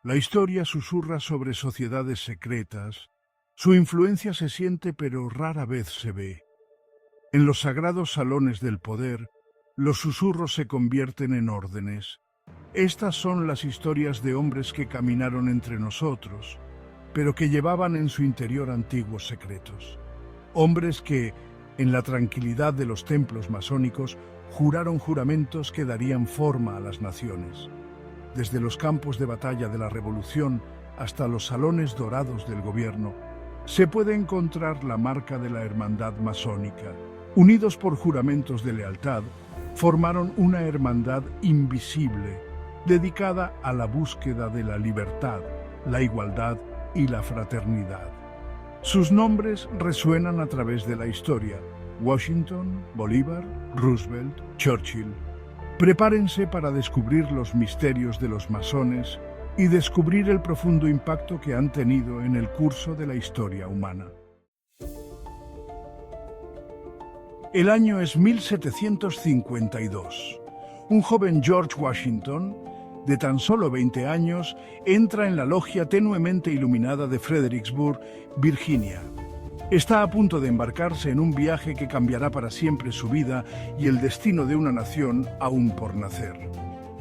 La historia susurra sobre sociedades secretas. Su influencia se siente pero rara vez se ve. En los sagrados salones del poder, los susurros se convierten en órdenes. Estas son las historias de hombres que caminaron entre nosotros, pero que llevaban en su interior antiguos secretos. Hombres que, en la tranquilidad de los templos masónicos, juraron juramentos que darían forma a las naciones. Desde los campos de batalla de la Revolución hasta los salones dorados del gobierno, se puede encontrar la marca de la hermandad masónica. Unidos por juramentos de lealtad, formaron una hermandad invisible, dedicada a la búsqueda de la libertad, la igualdad y la fraternidad. Sus nombres resuenan a través de la historia: Washington, Bolívar, Roosevelt, Churchill. Prepárense para descubrir los misterios de los masones y descubrir el profundo impacto que han tenido en el curso de la historia humana. El año es 1752. Un joven George Washington, de tan solo 20 años, entra en la logia tenuemente iluminada de Fredericksburg, Virginia. Está a punto de embarcarse en un viaje que cambiará para siempre su vida y el destino de una nación aún por nacer.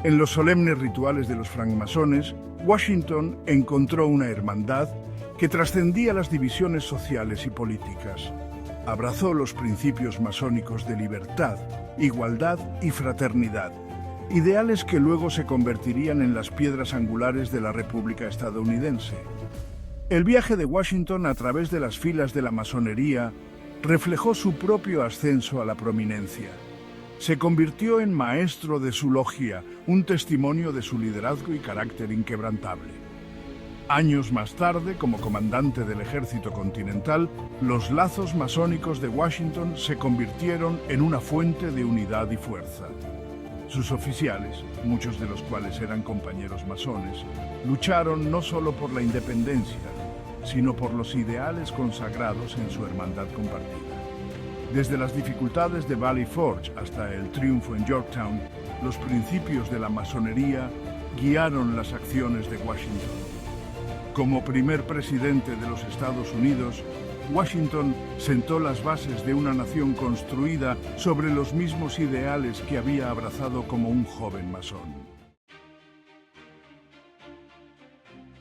En los solemnes rituales de los francmasones, Washington encontró una hermandad que trascendía las divisiones sociales y políticas. Abrazó los principios masónicos de libertad, igualdad y fraternidad, ideales que luego se convertirían en las piedras angulares de la República estadounidense. El viaje de Washington a través de las filas de la masonería reflejó su propio ascenso a la prominencia. Se convirtió en maestro de su logia, un testimonio de su liderazgo y carácter inquebrantable. Años más tarde, como comandante del Ejército Continental, los lazos masónicos de Washington se convirtieron en una fuente de unidad y fuerza. Sus oficiales, muchos de los cuales eran compañeros masones, lucharon no solo por la independencia, sino por los ideales consagrados en su hermandad compartida. Desde las dificultades de Valley Forge hasta el triunfo en Yorktown, los principios de la masonería guiaron las acciones de Washington. Como primer presidente de los Estados Unidos, Washington sentó las bases de una nación construida sobre los mismos ideales que había abrazado como un joven masón.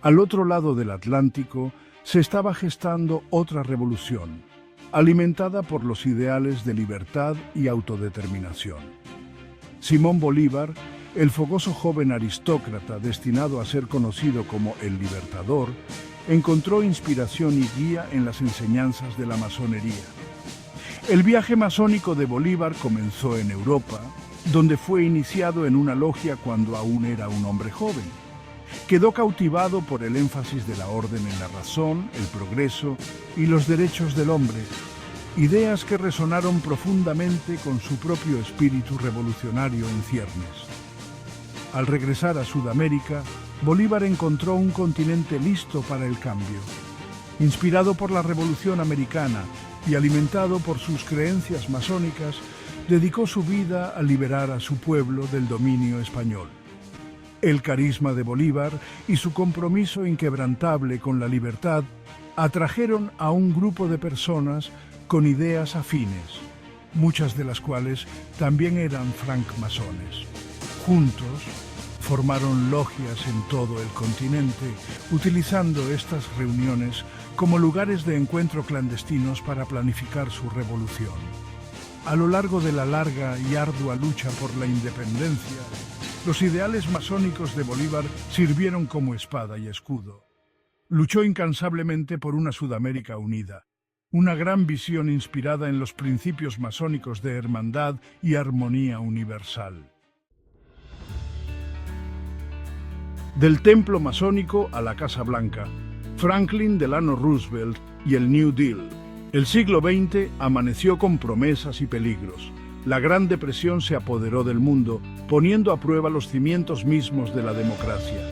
Al otro lado del Atlántico se estaba gestando otra revolución, alimentada por los ideales de libertad y autodeterminación. Simón Bolívar, el fogoso joven aristócrata destinado a ser conocido como el Libertador, encontró inspiración y guía en las enseñanzas de la masonería. El viaje masónico de Bolívar comenzó en Europa, donde fue iniciado en una logia cuando aún era un hombre joven. Quedó cautivado por el énfasis de la orden en la razón, el progreso y los derechos del hombre, ideas que resonaron profundamente con su propio espíritu revolucionario en ciernes. Al regresar a Sudamérica, Bolívar encontró un continente listo para el cambio. Inspirado por la Revolución Americana y alimentado por sus creencias masónicas, dedicó su vida a liberar a su pueblo del dominio español. El carisma de Bolívar y su compromiso inquebrantable con la libertad atrajeron a un grupo de personas con ideas afines, muchas de las cuales también eran francmasones. Juntos, formaron logias en todo el continente, utilizando estas reuniones como lugares de encuentro clandestinos para planificar su revolución. A lo largo de la larga y ardua lucha por la independencia, los ideales masónicos de Bolívar sirvieron como espada y escudo. Luchó incansablemente por una Sudamérica unida, una gran visión inspirada en los principios masónicos de hermandad y armonía universal. Del templo masónico a la Casa Blanca, Franklin Delano Roosevelt y el New Deal. El siglo XX amaneció con promesas y peligros. La Gran Depresión se apoderó del mundo, poniendo a prueba los cimientos mismos de la democracia.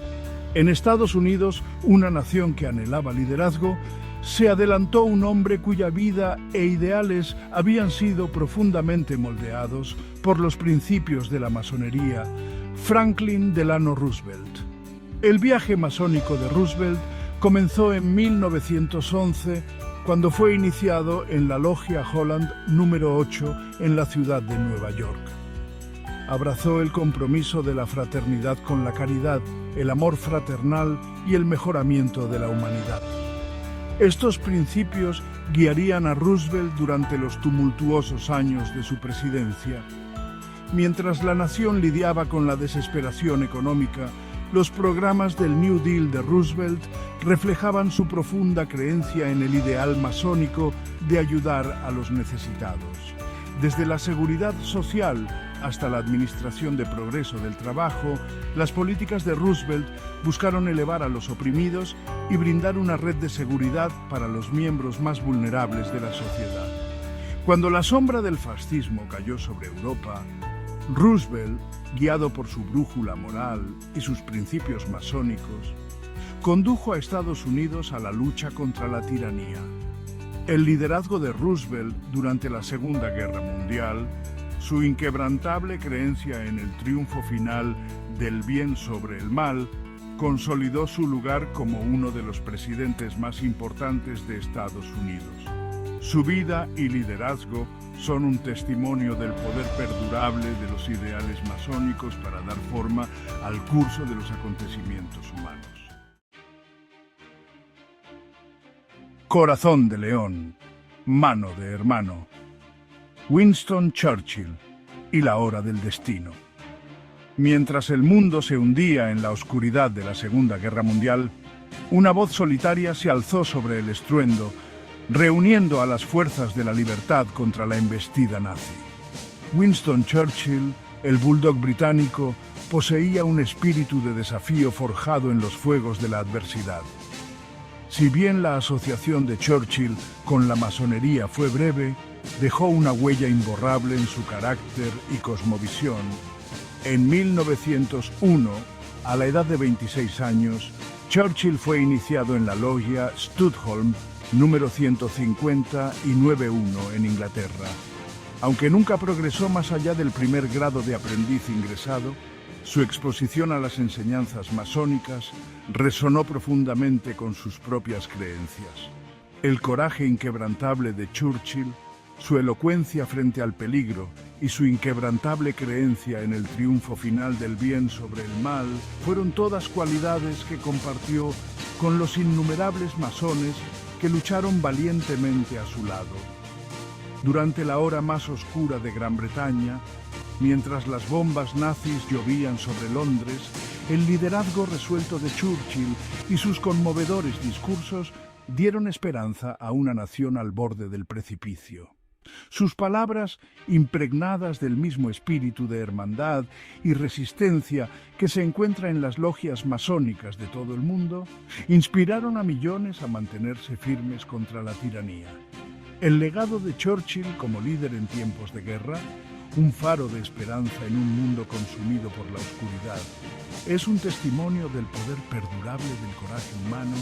En Estados Unidos, una nación que anhelaba liderazgo, se adelantó un hombre cuya vida e ideales habían sido profundamente moldeados por los principios de la masonería, Franklin Delano Roosevelt. El viaje masónico de Roosevelt comenzó en 1911, cuando fue iniciado en la Logia Holland número 8 en la ciudad de Nueva York. Abrazó el compromiso de la fraternidad con la caridad, el amor fraternal y el mejoramiento de la humanidad. Estos principios guiarían a Roosevelt durante los tumultuosos años de su presidencia. Mientras la nación lidiaba con la desesperación económica, los programas del New Deal de Roosevelt reflejaban su profunda creencia en el ideal masónico de ayudar a los necesitados. Desde la seguridad social hasta la administración de progreso del trabajo, las políticas de Roosevelt buscaron elevar a los oprimidos y brindar una red de seguridad para los miembros más vulnerables de la sociedad. Cuando la sombra del fascismo cayó sobre Europa, Roosevelt, guiado por su brújula moral y sus principios masónicos, condujo a Estados Unidos a la lucha contra la tiranía. El liderazgo de Roosevelt durante la Segunda Guerra Mundial, su inquebrantable creencia en el triunfo final del bien sobre el mal, consolidó su lugar como uno de los presidentes más importantes de Estados Unidos. Su vida y liderazgo son un testimonio del poder perdurable de los ideales masónicos para dar forma al curso de los acontecimientos humanos. Corazón de león, mano de hermano. Winston Churchill y la hora del destino. Mientras el mundo se hundía en la oscuridad de la Segunda Guerra Mundial, una voz solitaria se alzó sobre el estruendo, reuniendo a las fuerzas de la libertad contra la embestida nazi. Winston Churchill, el bulldog británico, poseía un espíritu de desafío forjado en los fuegos de la adversidad. Si bien la asociación de Churchill con la masonería fue breve, dejó una huella imborrable en su carácter y cosmovisión. En 1901, a la edad de 26 años, Churchill fue iniciado en la logia Studholm número 150 y 91 en Inglaterra. Aunque nunca progresó más allá del primer grado de aprendiz ingresado, su exposición a las enseñanzas masónicas resonó profundamente con sus propias creencias. El coraje inquebrantable de Churchill, su elocuencia frente al peligro y su inquebrantable creencia en el triunfo final del bien sobre el mal fueron todas cualidades que compartió con los innumerables masones que lucharon valientemente a su lado. Durante la hora más oscura de Gran Bretaña, mientras las bombas nazis llovían sobre Londres, el liderazgo resuelto de Churchill y sus conmovedores discursos dieron esperanza a una nación al borde del precipicio. Sus palabras, impregnadas del mismo espíritu de hermandad y resistencia que se encuentra en las logias masónicas de todo el mundo, inspiraron a millones a mantenerse firmes contra la tiranía. El legado de Churchill como líder en tiempos de guerra, un faro de esperanza en un mundo consumido por la oscuridad, es un testimonio del poder perdurable del coraje humano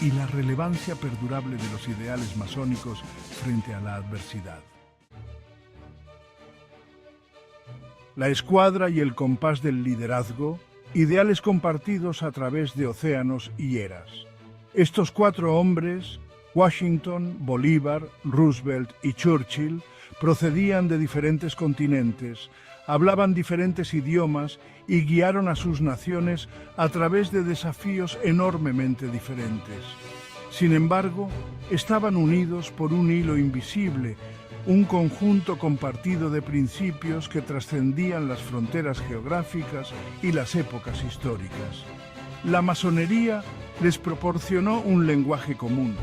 y la relevancia perdurable de los ideales masónicos frente a la adversidad. La escuadra y el compás del liderazgo, ideales compartidos a través de océanos y eras. Estos cuatro hombres, Washington, Bolívar, Roosevelt y Churchill, procedían de diferentes continentes, hablaban diferentes idiomas y guiaron a sus naciones a través de desafíos enormemente diferentes. Sin embargo, estaban unidos por un hilo invisible, un conjunto compartido de principios que trascendían las fronteras geográficas y las épocas históricas. La masonería les proporcionó un lenguaje común,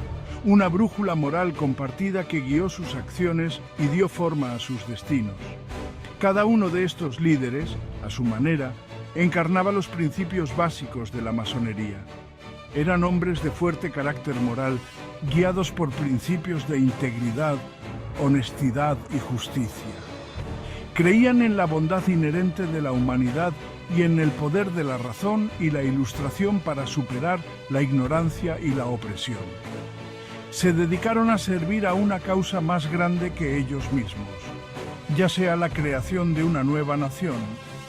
una brújula moral compartida que guió sus acciones y dio forma a sus destinos. Cada uno de estos líderes, a su manera, encarnaba los principios básicos de la masonería. Eran hombres de fuerte carácter moral, guiados por principios de integridad, honestidad y justicia. Creían en la bondad inherente de la humanidad y en el poder de la razón y la ilustración para superar la ignorancia y la opresión. Se dedicaron a servir a una causa más grande que ellos mismos, ya sea la creación de una nueva nación,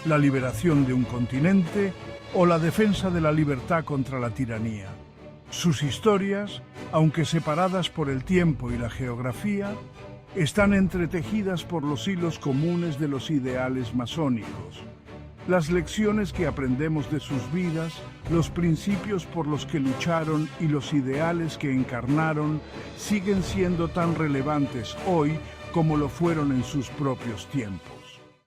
la liberación de un continente o la defensa de la libertad contra la tiranía. Sus historias, aunque separadas por el tiempo y la geografía, están entretejidas por los hilos comunes de los ideales masónicos. Las lecciones que aprendemos de sus vidas, los principios por los que lucharon y los ideales que encarnaron siguen siendo tan relevantes hoy como lo fueron en sus propios tiempos.